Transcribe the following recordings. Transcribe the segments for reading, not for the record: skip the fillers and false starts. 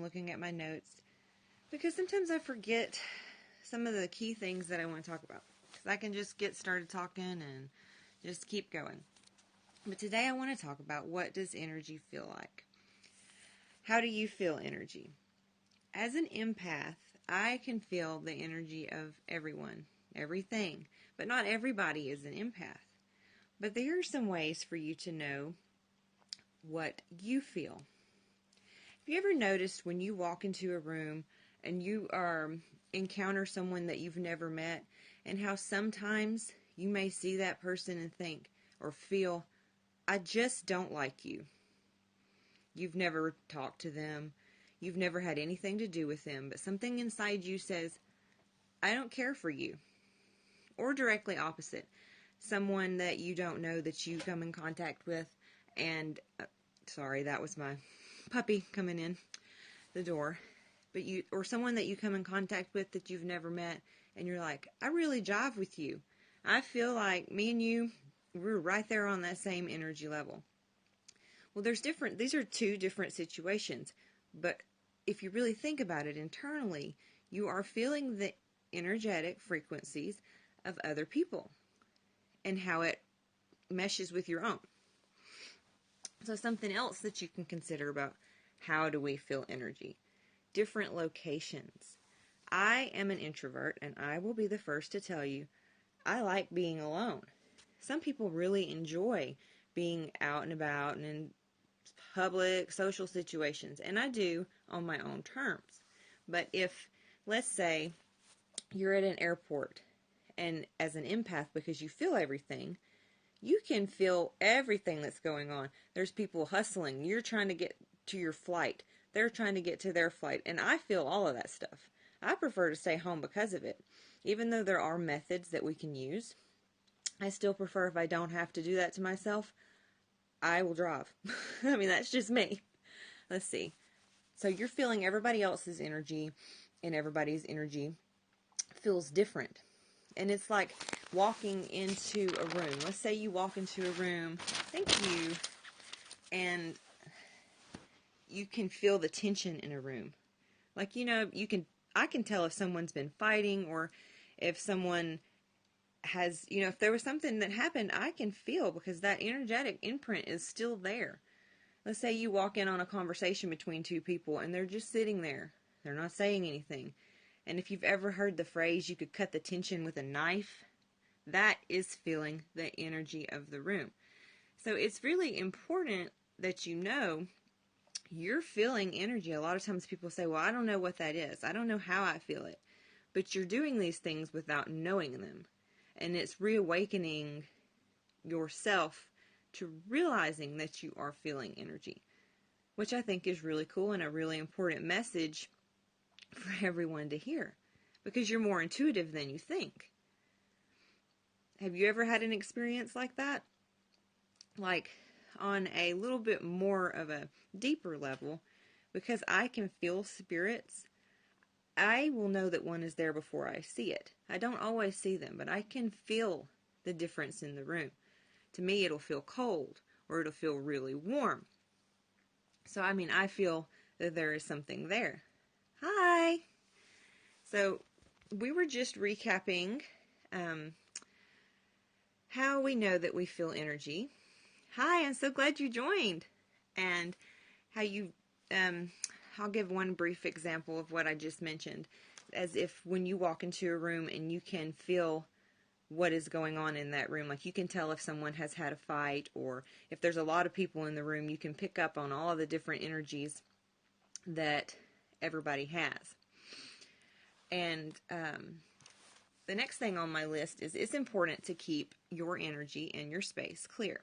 looking at my notes because sometimes I forget some of the key things that I want to talk about. Because I can just get started talking and just keep going. But today I want to talk about, what does energy feel like? How do you feel energy? As an empath, I can feel the energy of everyone, everything. But not everybody is an empath. But there are some ways for you to know what you feel. Have you ever noticed when you walk into a room and you encounter someone that you've never met, and how sometimes you may see that person and think or feel, I just don't like you. You've never talked to them. You've never had anything to do with them, but something inside you says, I don't care for you. Or directly opposite. Someone that you don't know that you come in contact with, and sorry, that was my puppy coming in the door. Or someone that you come in contact with that you've never met, and you're like, I really jive with you. I feel like me and you, we're right there on that same energy level. Well, these are two different situations, but if you really think about it internally, you are feeling the energetic frequencies of other people and how it meshes with your own. So something else that you can consider about how do we feel energy. Different locations. I am an introvert, and I will be the first to tell you, I like being alone. Some people really enjoy being out and about and in public, social situations, and I do on my own terms. But if, let's say, you're at an airport, and as an empath, because you feel everything, you can feel everything that's going on. There's people hustling. You're trying to get to your flight. They're trying to get to their flight. And I feel all of that stuff. I prefer to stay home because of it. Even though there are methods that we can use, I still prefer, if I don't have to do that to myself, I will drive. I mean, that's just me. Let's see. So you're feeling everybody else's energy, and everybody's energy feels different. And it's like walking into a room. Let's say you walk into a room, thank you, and you can feel the tension in a room. Like, I can tell if someone's been fighting, or if someone has, if there was something that happened, I can feel, because that energetic imprint is still there. Let's say you walk in on a conversation between two people and they're just sitting there. They're not saying anything. And if you've ever heard the phrase, you could cut the tension with a knife, that is feeling the energy of the room. So it's really important that you're feeling energy. A lot of times people say, well, I don't know what that is. I don't know how I feel it. But you're doing these things without knowing them. And it's reawakening yourself to realizing that you are feeling energy, which I think is really cool and a really important message for everyone to hear, because you're more intuitive than you think. Have you ever had an experience like that? Like on a little bit more of a deeper level, because I can feel spirits. I will know that one is there before I see it. I don't always see them, but I can feel the difference in the room. To me, it'll feel cold, or it'll feel really warm. So, I feel that there is something there. Hi! So, we were just recapping how we know that we feel energy. Hi, I'm so glad you joined. And how I'll give one brief example of what I just mentioned. As if when you walk into a room and you can feel what is going on in that room. Like, you can tell if someone has had a fight, or if there's a lot of people in the room, you can pick up on all of the different energies that everybody has. And the next thing on my list is, it's important to keep your energy and your space clear.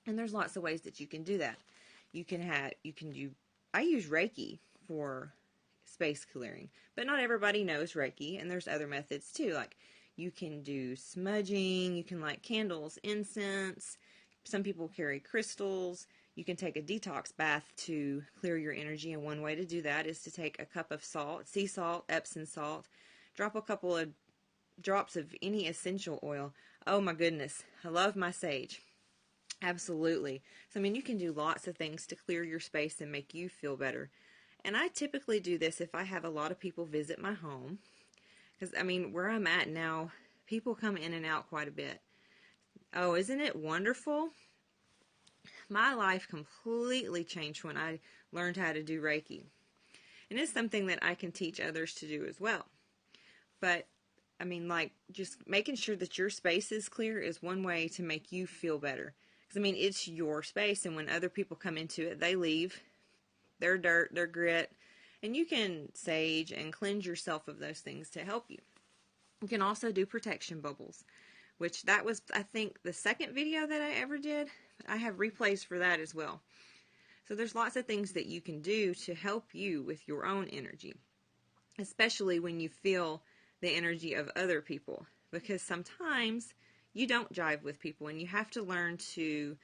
And there's lots of ways that you can do that. I use Reiki for space clearing, but not everybody knows Reiki, and there's other methods too. Like, you can do smudging, you can light candles, incense. Some people carry crystals. You can take a detox bath to clear your energy, and one way to do that is to take a cup of salt, sea salt, Epsom salt, drop a couple of drops of any essential oil. Oh my goodness, I love my sage. Absolutely. So, you can do lots of things to clear your space and make you feel better. And I typically do this if I have a lot of people visit my home. Because, I mean, where I'm at now, people come in and out quite a bit. Oh, isn't it wonderful? My life completely changed when I learned how to do Reiki. And it's something that I can teach others to do as well. But, I mean, like, just making sure that your space is clear is one way to make you feel better. Because, I mean, it's your space, and when other people come into it, they leave their dirt, their grit, and you can sage and cleanse yourself of those things to help you. You can also do protection bubbles, which that was, I think, the second video that I ever did. I have replays for that as well. So there's lots of things that you can do to help you with your own energy, especially when you feel the energy of other people, because sometimes you don't jive with people, and you have to learn to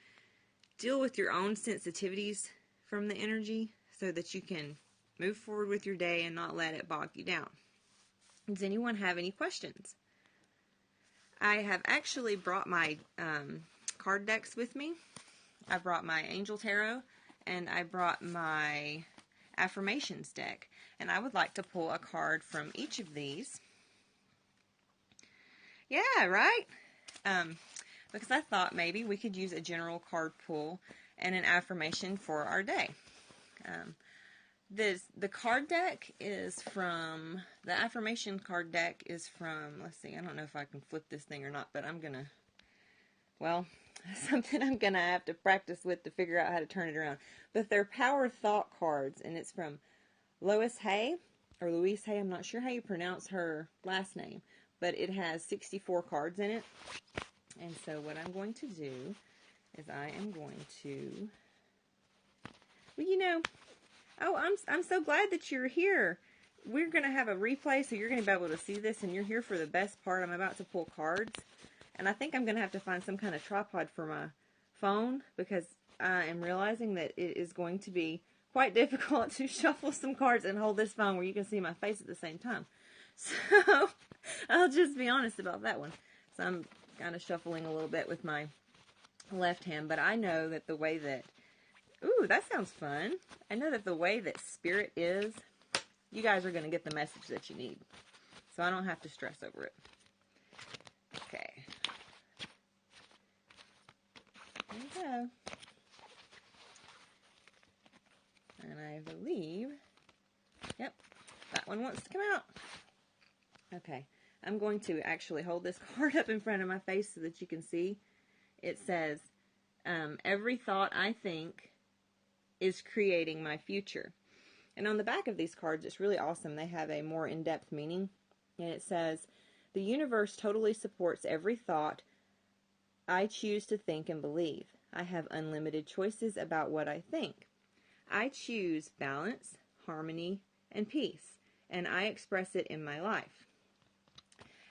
deal with your own sensitivities from the energy so that you can move forward with your day and not let it bog you down. Does anyone have any questions? I have actually brought my card decks with me. I brought my Angel Tarot, and I brought my Affirmations deck. And I would like to pull a card from each of these. Yeah, right? Because I thought maybe we could use a general card pull and an affirmation for our day. The card deck is from, the affirmation card deck is from, let's see, I don't know if I can flip this thing or not, but I'm going to, well, something I'm going to have to practice with to figure out how to turn it around. But they're Power Thought cards, and it's from Louise Hay, I'm not sure how you pronounce her last name, but it has 64 cards in it. And so what I'm going to do is I am going to, well, you know, oh, I'm so glad that you're here. We're going to have a replay, so you're going to be able to see this, and you're here for the best part. I'm about to pull cards, and I think I'm going to have to find some kind of tripod for my phone, because I am realizing that it is going to be quite difficult to shuffle some cards and hold this phone where you can see my face at the same time. So I'll just be honest about that one. So I'm kind of shuffling a little bit with my left hand, but I know that the way that, ooh, that sounds fun. I know that the way that Spirit is, you guys are going to get the message that you need. So I don't have to stress over it. Okay. There you go. And I believe, yep, that one wants to come out. Okay. I'm going to actually hold this card up in front of my face so that you can see. It says, every thought I think is creating my future. And on the back of these cards, it's really awesome. They have a more in-depth meaning. And it says, the universe totally supports every thought I choose to think and believe. I have unlimited choices about what I think. I choose balance, harmony, and peace, and I express it in my life.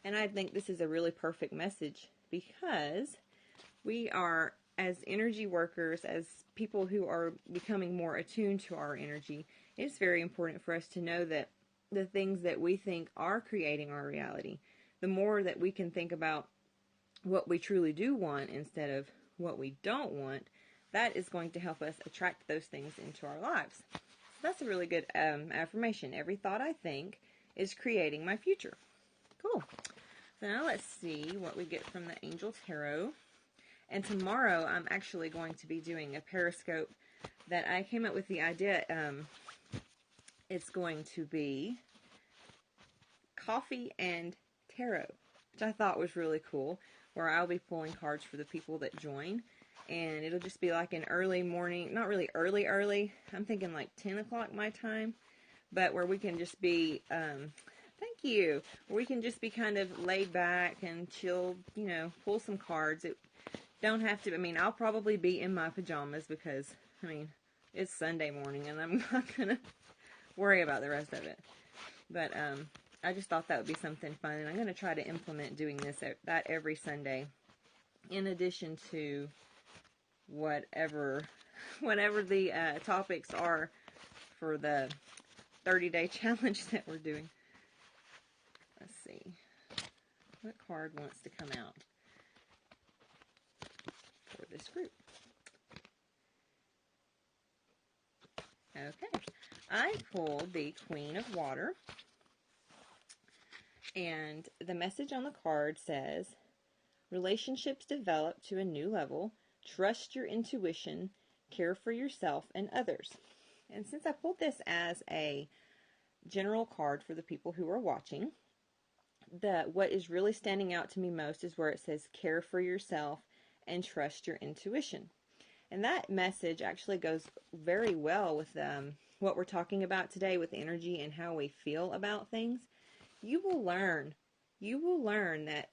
And I think this is a really perfect message, because we are, as energy workers, as people who are becoming more attuned to our energy, it's very important for us to know that the things that we think are creating our reality, the more that we can think about what we truly do want instead of what we don't want, that is going to help us attract those things into our lives. So that's a really good affirmation. Every thought I think is creating my future. Cool. So now let's see what we get from the Angel Tarot. And tomorrow I'm actually going to be doing a Periscope that I came up with the idea. It's going to be coffee and tarot, which I thought was really cool, where I'll be pulling cards for the people that join. And it'll just be like an early morning, not really early, I'm thinking like 10 o'clock my time, but where we can just be, thank you, where we can just be kind of laid back and chill, you know, pull some cards. It don't have to, I mean, I'll probably be in my pajamas because, I mean, it's Sunday morning and I'm not going to worry about the rest of it. But I just thought that would be something fun, and I'm going to try to implement doing that every Sunday, in addition to whatever the topics are for the 30-day challenge that we're doing. Let's see. What card wants to come out for this group? Okay. I pulled the Queen of Water, and the message on the card says, relationships develop to a new level, trust your intuition, care for yourself and others. And since I pulled this as a general card for the people who are watching, what is really standing out to me most is where it says care for yourself and trust your intuition. And that message actually goes very well with what we're talking about today with energy and how we feel about things. You will learn that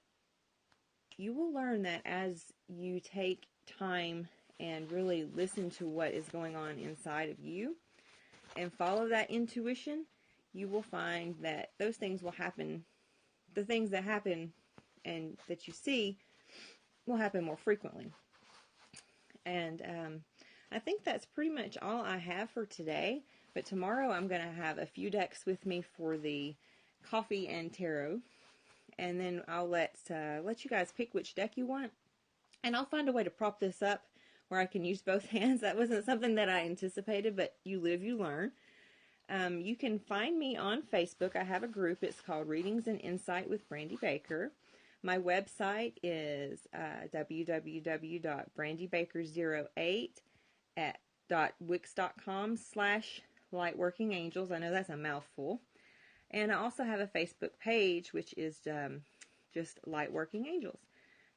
as you take time and really listen to what is going on inside of you and follow that intuition, you will find that those things will happen. The things that happen and that you see will happen more frequently. And I think that's pretty much all I have for today. But tomorrow I'm going to have a few decks with me for the coffee and tarot. And then I'll let you guys pick which deck you want. And I'll find a way to prop this up where I can use both hands. That wasn't something that I anticipated, but you live, you learn. You can find me on Facebook. I have a group. It's called Readings and Insight with Brandy Baker. My website is www.brandybaker08.wix.com/lightworkingangels. I know that's a mouthful. And I also have a Facebook page, which is just Lightworking Angels.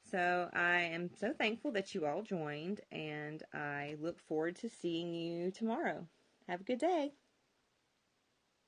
So I am so thankful that you all joined, and I look forward to seeing you tomorrow. Have a good day.